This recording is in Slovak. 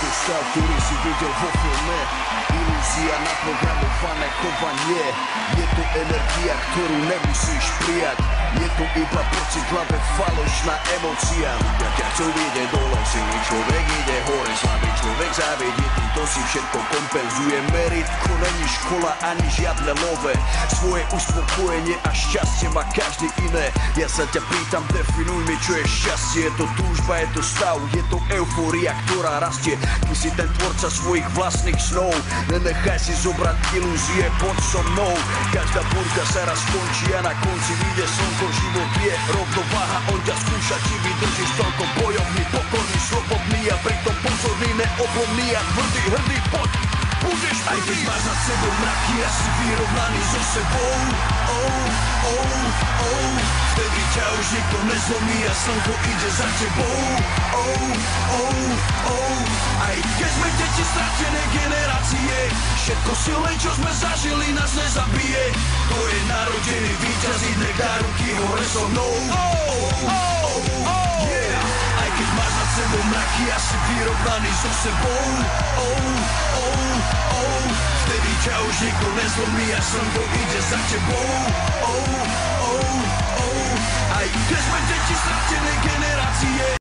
to stav, ktorý si videl vo filme. Ilúzia na programované chovanie. Je to energia, ktorú nemusíš prijať. Je to iba pocit v hlave, falošná emócia. Ľudia ťa chcú vidieť dole, silný človek ide hore, slabý človek závidí, týmto si všetko kompenzuje. Meritko není škola ani žiadne love. Svoje uspokojenie a šťastie má každý iné. Ja sa ťa pýtam, definuj mi, čo je šťastie. Je to túžba, je to stav, je to eufória, ktorá rastie. Ty si ten tvorca svojich vlastných snov. Nenechaj si zobrať ilúzie, poď so mnou. Každá búrka sa raz skončí a na konci vyjde slnko. Život je rovnováha, on ťa skúša, či vydržíš toľko bojovný, pokorný, slobodný a pritom pozorný, neoblomný a tvrdý, hrdý, poď, budeš prvý. Aj keď máš nad sebou mraky a si vyrovnaný so sebou, vtedy ťa už nikto nezlomí a slnko ide za tebou, aj keď sme deti stratené generácie, všetko silné, čo sme zažili, nás nezabije. To je narodený víťaz, nech dá ruky hore so mnou. Aj keď máš nad sebou mraky a si vyrovnaný so sebou, vtedy ťa už nikto nezlomí a slnko ide za tebou. Aj keď sme deti stratené generácie.